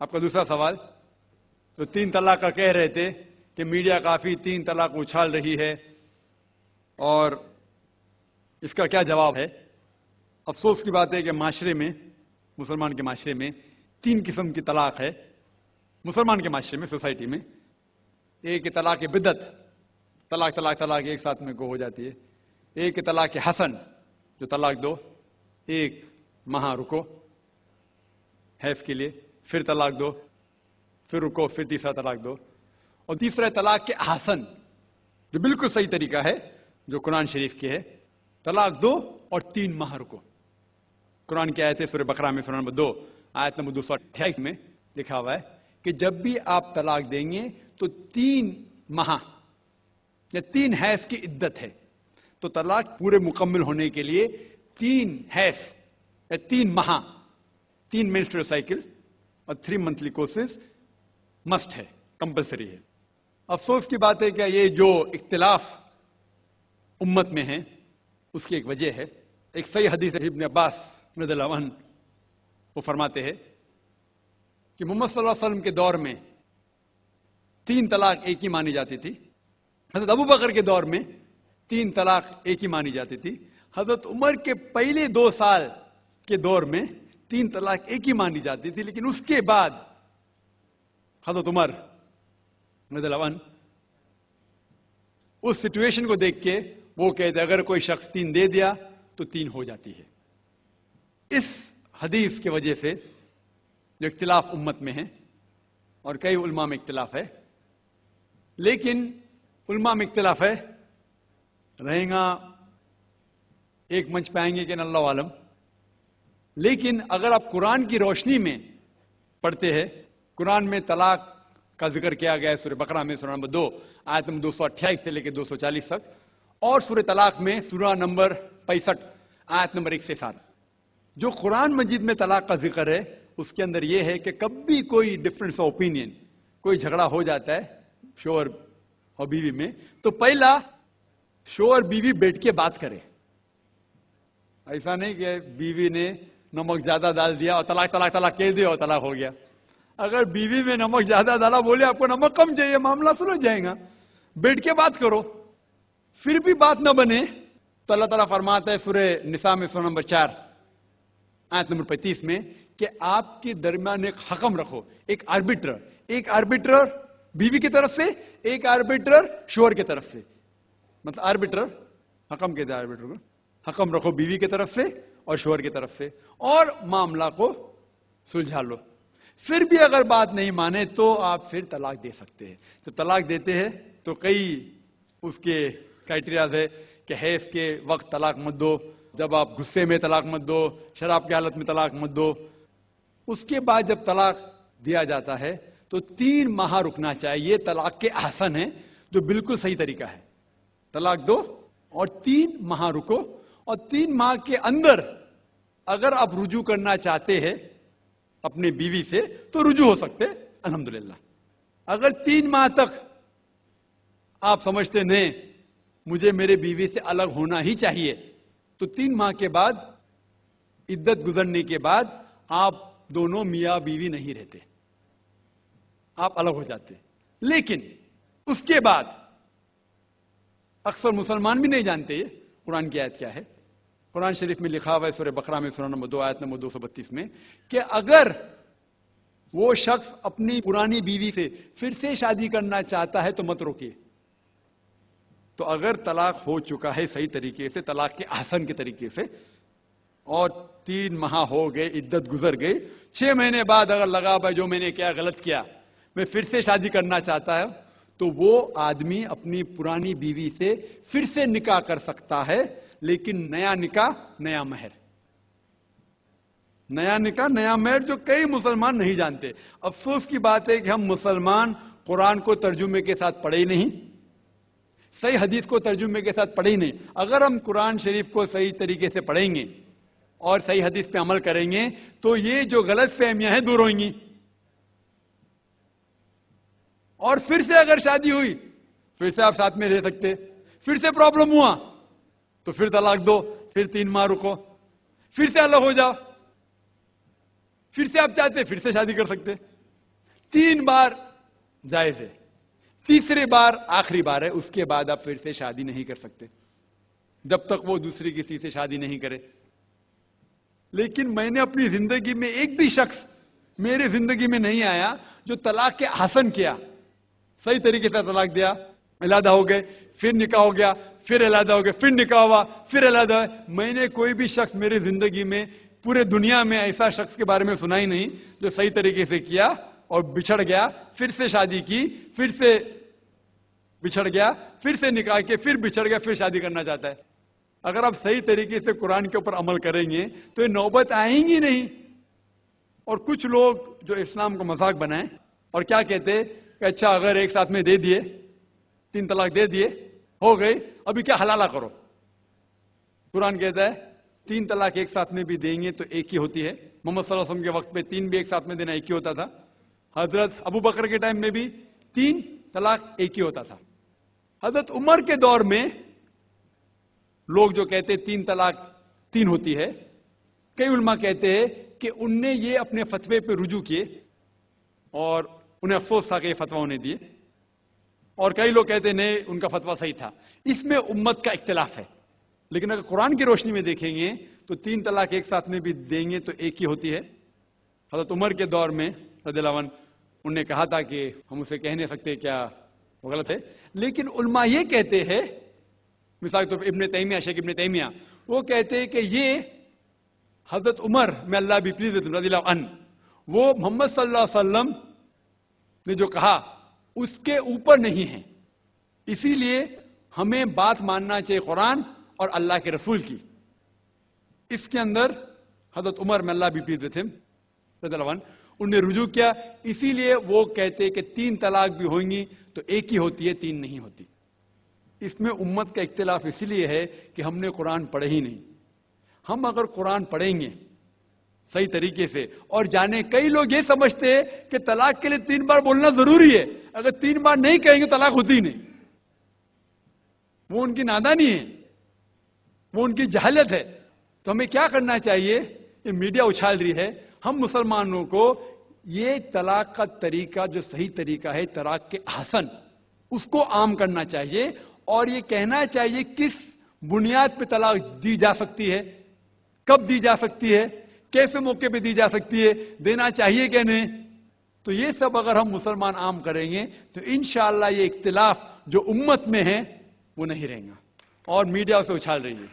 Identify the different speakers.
Speaker 1: آپ کا دوسرا سوال، تو 3 طلاق کا کہہ رہے تھے کہ میڈیا کافی 3 طلاق اچھال رہی ہے، اور اس کا کیا جواب ہے؟ افسوس کی بات ہے کہ معاشرے میں، مسلمان کے معاشرے میں 3 قسم کی طلاق ہے۔ مسلمان کے معاشرے میں، سوسائٹی میں، ایک طلاق بدعت، طلاق طلاق طلاق ایک ساتھ میں ہو جاتی ہے۔ ایک طلاق حسن، جو طلاق دو، 1 ماہ رکو حیض کے لیے، پھر طلاق دو، پھر رکو، پھر تیسرا طلاق دو۔ اور تیسرا طلاق کے احسن، جو بالکل صحیح طریقہ ہے، جو قرآن شریف کی ہے، طلاق دو اور 3 ماہ رکو۔ قرآن کی آیت ہے سورہ بقرہ میں، سورہ نمبر 2 آیت نمبر 228 میں لکھا ہوا ہے کہ جب بھی آپ طلاق دیں گے تو 3 ماہ یا 3 حیض کی عدت ہے، تو طلاق پورے مکمل ہونے کے لیے 3 حیض یا 3 ماہ، 3 menstrual سائیکل اور 3 monthly courses مسٹ ہے، کمپلسری ہے۔ افسوس کی بات ہے کہ یہ جو اختلاف امت میں ہے اس کی ایک وجہ ہے۔ ایک صحیح حدیث ابن عباس رضی اللہ عنہ، وہ فرماتے ہیں کہ محمد صلی اللہ علیہ وسلم کے دور میں 3 طلاق ایک ہی مانی جاتی تھی۔ حضرت ابو بکر کے دور میں 3 طلاق ایک ہی مانی جاتی تھی۔ حضرت عمر کے پہلے 2 سال کے دور میں 3 طلاق ایک ہی مانی جاتی تھی، لیکن اس کے بعد حضرت عمر رضی اللہ عنہ اس سچویشن کو دیکھ کے وہ کہتے اگر کوئی شخص 3 دے دیا تو 3 ہو جاتی ہے۔ اس حدیث کی وجہ سے جو اختلاف امت میں ہے، اور کئی علماء میں اختلاف ہے، لیکن علماء میں اختلاف ہے، رہیں گا ایک منچ پہ آئیں گے کہ اللہ عالم، لیکن اگر آپ قرآن کی روشنی میں پڑھتے ہیں، قرآن میں طلاق کا ذکر کیا گیا ہے سورہ بقرہ میں، سورہ نمبر 2 آیت نمبر 228 سے لے کے 240 تک، اور سورہ طلاق میں سورہ نمبر 65 آیت نمبر 1 سے 7۔ جو قرآن مجید میں طلاق کا ذکر ہے اس کے اندر یہ ہے کہ کبھی کوئی ڈفرنس آف اوپینین، کوئی جھگڑا ہو جاتا ہے شوہر اور بیوی میں، تو پہلا شوہر بیوی بیٹھ کے بات کرے۔ ایسا نہیں کہ بیوی نے نمک زیادہ ڈال دیا اور طلاق طلاق طلاق کہہ دیا اور طلاق ہو گیا۔ اگر بیوی میں نمک زیادہ ڈالا، بولے آپ کو نمک کم چاہیے، معاملہ سلجھ جائے گا، بیٹھ کے بات کرو۔ پھر بھی بات نہ بنے تو اللہ تعالیٰ فرماتا ہے سورہ نساء میں، سورہ نمبر 4 آیت نمبر 35 میں، کہ آپ کے درمیان ایک حکم رکھو، ایک آربیٹر بیوی کی طرف سے، ایک آربیٹر شوہر کی طرف سے۔ مطلب آربیٹر، حکم کہتے ہیں آربیٹر کو، حکم رکھو بیوی کی طرف سے اور شوہر کی طرف سے، اور معاملہ کو سلجھا لو۔ پھر بھی اگر بات نہیں مانے تو آپ پھر طلاق دے سکتے ہیں۔ تو طلاق دیتے ہیں تو کئی اس کے کرائٹیریاز ہے کہ حیض کے وقت طلاق مت دو، جب آپ غصے میں طلاق مت دو، شراب کی حالت میں طلاق مت دو۔ اس کے بعد جب طلاق دیا جاتا ہے تو 3 ماہ رکنا چاہیے۔ طلاق کے احسن ہے، جو بالکل صحیح طریقہ ہے۔ طلاق دو اور 3 ماہ رکو، اور 3 ماہ کے اندر اگر آپ رجوع کرنا چاہتے ہیں اپنی بیوی سے تو رجوع ہو سکتے، الحمدللہ۔ اگر 3 ماہ تک آپ سمجھتے نہیں مجھے میرے بیوی سے الگ ہونا ہی چاہیے، تو 3 ماہ کے بعد، عدت گزرنے کے بعد، آپ دونوں میاں بیوی نہیں رہتے، آپ الگ ہو جاتے۔ لیکن اس کے بعد اکثر مسلمان بھی نہیں جانتے یہ قرآن کی آیت کیا ہے۔ قرآن شریف میں لکھا ہوا ہے سورہ بقرہ میں، سورہ نمبر 2 آیت نمبر 232 میں، کہ اگر وہ شخص اپنی پرانی بیوی سے پھر سے شادی کرنا چاہتا ہے تو مت روکیے۔ تو اگر طلاق ہو چکا ہے صحیح طریقے سے، طلاق کے احسن کے طریقے سے، اور 3 ماہ ہو گئے، عدت گزر گئی، 6 مہینے بعد اگر لگا بھائی جو میں نے کیا غلط کیا، میں پھر سے شادی کرنا چاہتا ہوں، تو وہ آدمی اپنی پرانی بیوی سے پھر سے نکاح کر سکتا ہے، لیکن نیا نکاح نیا مہر، نیا نکاح نیا مہر، جو کئی مسلمان نہیں جانتے۔ افسوس کی بات ہے کہ ہم مسلمان قرآن کو ترجمے کے ساتھ پڑھے ہی نہیں، صحیح حدیث کو ترجمے کے ساتھ پڑھے ہی نہیں۔ اگر ہم قرآن شریف کو صحیح طریقے سے پڑھیں گے اور صحیح حدیث پہ عمل کریں گے تو یہ جو غلط فہمیاں ہیں دور ہوئیں گی۔ اور پھر سے اگر شادی ہوئی، پھر سے آپ ساتھ میں رہ سکتے، پھر سے پرابلم ہوا تو پھر طلاق دو، پھر 3 ماہ رکو، پھر سے الگ ہو جاؤ، پھر سے آپ چاہتے پھر سے شادی کر سکتے۔ 3 بار جائز ہے، تیسرے بار آخری بار ہے، اس کے بعد آپ پھر سے شادی نہیں کر سکتے جب تک وہ دوسری کسی سے شادی نہیں کرے۔ لیکن میں نے اپنی زندگی میں ایک بھی شخص میرے زندگی میں نہیں آیا جو طلاق کے حسن کیا، صحیح طریقے سے طلاق دیا، علیحدہ ہو گئے، پھر نکاح ہو گیا، پھر علیحدہ ہو گئے، پھر نکاح ہوا، پھر علیحدہ ہوا۔ میں نے کوئی بھی شخص میرے زندگی میں پورے دنیا میں ایسا شخص کے بارے میں سنا ہی نہیں جو صحیح طریقے سے کیا اور بچھڑ گیا، پھر سے شادی کی، پھر سے بچھڑ گیا، پھر سے نکاح کے، پھر بچھڑ گیا، پھر شادی کرنا چاہتا ہے۔ اگر آپ صحیح طریقے سے قرآن کے اوپر عمل کریں گے تو یہ نوبت آئیں گی نہیں۔ اور کچھ لوگ جو اسلام کو مذاق بنائیں اور کیا کہتے کہ اچھا اگر ایک ساتھ میں دے دیے، 3 طلاق دے دیے، ہو گئی، ابھی کیا حلالہ کرو۔ قرآن کہتا ہے 3 طلاق ایک ساتھ میں بھی دیں گے تو ایک ہی ہوتی ہے۔ محمد صلی اللہ علیہ وسلم کے وقت پہ 3 بھی ایک ساتھ میں دینا ایک ہی ہوتا تھا۔ حضرت ابو بکر کے ٹائم میں بھی 3 طلاق ایک ہی ہوتا تھا۔ حضرت عمر کے دور میں لوگ جو کہتے 3 طلاق 3 ہوتی ہے، کئی علماء کہتے ہیں کہ ان نے یہ اپنے فتوے پہ رجوع کیے اور انہیں افسوس تھا کہ یہ فتویٰ انہیں دیے، اور کئی لوگ کہتے نہیں ان کا فتویٰ صحیح تھا۔ اس میں امت کا اختلاف ہے، لیکن اگر قرآن کی روشنی میں دیکھیں گے تو 3 طلاق ایک ساتھ میں بھی دیں گے تو ایک ہی ہوتی ہے۔ حضرت عمر کے دور میں رضی اللہ عنہ انہوں نے کہا تھا کہ ہم اسے کہہ نہیں سکتے، کیا وہ غلط ہے، لیکن علماء یہ کہتے ہیں، مثال کے طور پر ابن تیمیہ، شیخ ابن تیمیہ، وہ کہتے ہیں کہ یہ حضرت عمر میں اللہ بھی پلیز رضی اللہ عنہ، وہ محمد صلی اللہ علیہ وسلم نے جو کہا اس کے اوپر نہیں ہے، اسی لیے ہمیں بات ماننا چاہیے قرآن اور اللہ کے رسول کی۔ اس کے اندر حضرت عمر میں اللہ بھی پلیز رضی اللہ عنہ انہوں نے رجوع کیا، اسی لیے وہ کہتے کہ 3 طلاق بھی ہوئیں گی تو ایک ہی ہوتی ہے، 3 نہیں ہوتی۔ اس میں امت کا اختلاف اس لیے ہے کہ ہم نے قرآن پڑھے ہی نہیں۔ ہم اگر قرآن پڑھیں گے صحیح طریقے سے اور جانے، کئی لوگ یہ سمجھتے ہیں کہ طلاق کے لیے 3 بار بولنا ضروری ہے، اگر 3 بار نہیں کہیں گے طلاق ہوتی ہی نہیں۔ وہ ان کی نادانی ہے، وہ ان کی جہالت ہے۔ تو ہمیں کیا کرنا چاہیے؟ یہ میڈیا اچھال رہی ہے، ہم مسلمانوں کو یہ طلاق کا طریقہ جو صحیح طریقہ ہے طلاق کے احسن، اس کو عام کرنا چاہیے اور یہ کہنا چاہیے کس بنیاد پہ طلاق دی جا سکتی ہے، کب دی جا سکتی ہے، کیسے موقع پہ دی جا سکتی ہے، دینا چاہیے کہ نہیں۔ تو یہ سب اگر ہم مسلمان عام کریں گے تو انشاءاللہ یہ اختلاف جو امت میں ہے وہ نہیں رہیں گا، اور میڈیا اسے اچھال رہی ہے۔